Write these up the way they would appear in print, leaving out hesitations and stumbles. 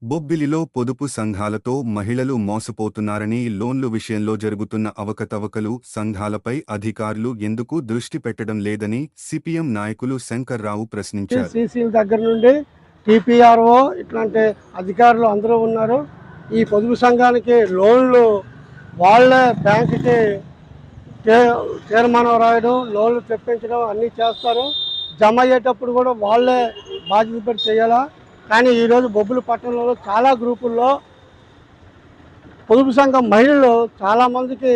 బొబ్బిలిలో పొదుపు సంఘాలతో మహిళలు మోసపోతున్నారని లోన్లు విషయంలో జరుగుతున్న అవకతవకలు సంఘాలపై అధికారులు ఎందుకు దృష్టి పెట్టడం లేదని సిపిఎం నాయకులు శంకర్రావు ప్రశ్నించారు. సీసీల దగ్గర నుండి టీపీఆర్ఓ ఇట్లాంటి అధికారులు అందరూ ఉన్నారు. ఈ పొదుపు సంఘానికి లోన్లు వాళ్ళే బ్యాంకుకి తీర్మానం రాయడం, లోన్లు తెప్పించడం అన్నీ చేస్తారు. జమ అయ్యేటప్పుడు కూడా వాళ్ళే బాధ్యత పెట్టి చేయాలా. కానీ ఈరోజు బొబ్బిలి పట్టణంలో చాలా గ్రూపుల్లో పొదుపు సంఘం మహిళలు చాలామందికి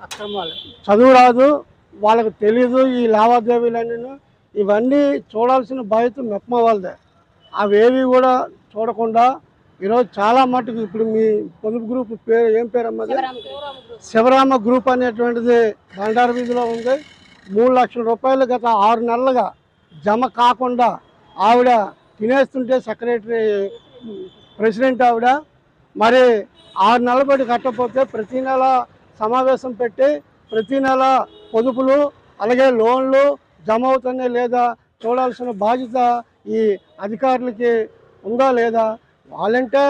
అక్రమాలు, చదువు రాదు, వాళ్ళకి తెలీదు ఈ లావాదేవీలన్నీ. ఇవన్నీ చూడాల్సిన బాధ్యత మెప్మా వాళ్ళదే. అవేవి కూడా చూడకుండా ఈరోజు చాలా మటుకు ఇప్పుడు మీ పొదుపు గ్రూప్ పేరు ఏం పేరమ్మది? శివరామ గ్రూప్ అనేటువంటిది బండారు వీధిలో ఉంది. 3 లక్షల రూపాయలు గత 6 నెలలుగా జమ కాకుండా ఆవిడ తినేస్తుంటే సెక్రటరీ ప్రెసిడెంట్ ఆవిడ మరి 6 నెలల బట్టి కట్టకపోతే ప్రతి నెల సమావేశం పెట్టి ప్రతి నెల పొదుపులు అలాగే లోన్లు జమ అవుతున్నాయి లేదా చూడాల్సిన బాధ్యత ఈ అధికారులకి ఉందా లేదా? వాళ్ళంటే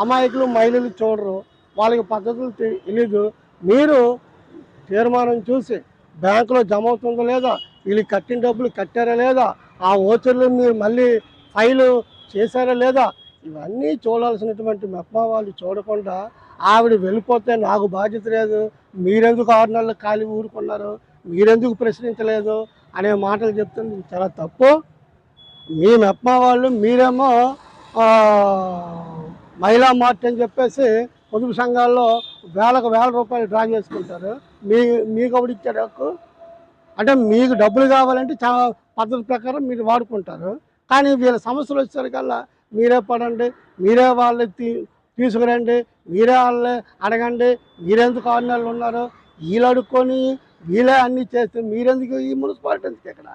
అమాయకులు మహిళలు చూడరు, వాళ్ళకి పద్ధతులు తెలీదు. మీరు తీర్మానం చూసి బ్యాంకులో జమ అవుతుందో లేదా, వీళ్ళు కట్టిన డబ్బులు కట్టారా లేదా, ఆ ఓచర్లు మీరు మళ్ళీ ఫైలు చేశారా లేదా, ఇవన్నీ చూడాల్సినటువంటి మెప్మా వాళ్ళు చూడకుండా ఆవిడ వెళ్ళిపోతే నాకు బాధ్యత లేదు, మీరెందుకు 6 నెలలు ఖాళీ ఊరుకున్నారు, మీరెందుకు ప్రశ్నించలేదు అనే మాటలు చెప్తుంది. చాలా తప్పు. మీ మెప్మా వాళ్ళు మీరేమో మహిళా మార్ట్ అని చెప్పేసి పొదుపు సంఘాల్లో వేల రూపాయలు డ్రా చేసుకుంటారు. మీకు ఒకటి ఇచ్చాడు హక్కు అంటే మీకు డబ్బులు కావాలంటే చాలా పద్ధతి ప్రకారం మీరు వాడుకుంటారు. కానీ వీళ్ళ సమస్యలు వచ్చేసరికల్లా మీరే పడండి, మీరే వాళ్ళని తీసుకురండి, మీరే వాళ్ళని అడగండి, మీరెందుకు 6 నెలలు ఉన్నారు, వీళ్ళు అడుక్కొని వీళ్ళే అన్నీ చేస్తే మీరెందుకు ఈ మున్సిపాలిటీ ఎందుకు ఇక్కడ?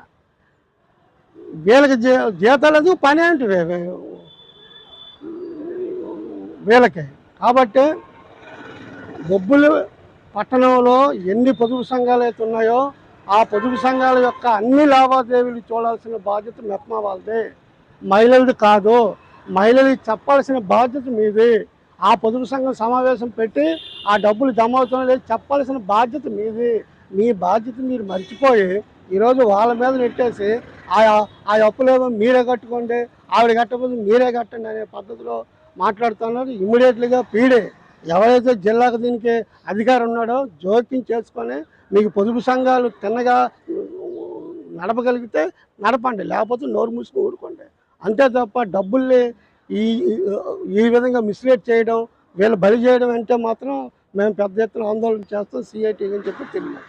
వీళ్ళకి జీతాలు ఎందుకు, పని ఏంటి వీళ్ళకి? కాబట్టి బొబ్బిలి పట్టణంలో ఎన్ని పొదుపు సంఘాలు అయితే ఉన్నాయో ఆ పొదుపు సంఘాల యొక్క అన్ని లావాదేవీలు చూడాల్సిన బాధ్యత మెప్మా వాళ్ళదే, మహిళలది కాదు. మహిళలకి చెప్పాల్సిన బాధ్యత మీది. ఆ పొదుపు సంఘం సమావేశం పెట్టి ఆ డబ్బులు జమ అవుతున్నా లేదు చెప్పాల్సిన బాధ్యత మీది. మీ బాధ్యత మీరు మర్చిపోయి ఈరోజు వాళ్ళ మీద నెట్టేసి ఆ అప్పులేమో మీరే కట్టుకోండి, ఆవిడ కట్టకపోతే మీరే కట్టండి అనే పద్ధతిలో మాట్లాడుతున్నారు. ఇమ్మీడియట్లీగా పీడే ఎవరైతే జిల్లాకు దీనికి అధికారం ఉన్నాడో జోక్యం చేసుకొని మీకు పొదుపు సంఘాలు తిన్నగా నడపగలిగితే నడపండి, లేకపోతే నోరు మూసుకొని ఊరుకోండి. అంతే తప్ప డబ్బుల్ని ఈ విధంగా మిస్లీడ్ చేయడం, వీళ్ళు బలి చేయడం అంటే మాత్రం మేము పెద్ద ఎత్తున ఆందోళన చేస్తాం సిఐటి అని చెప్పి తెలియదు.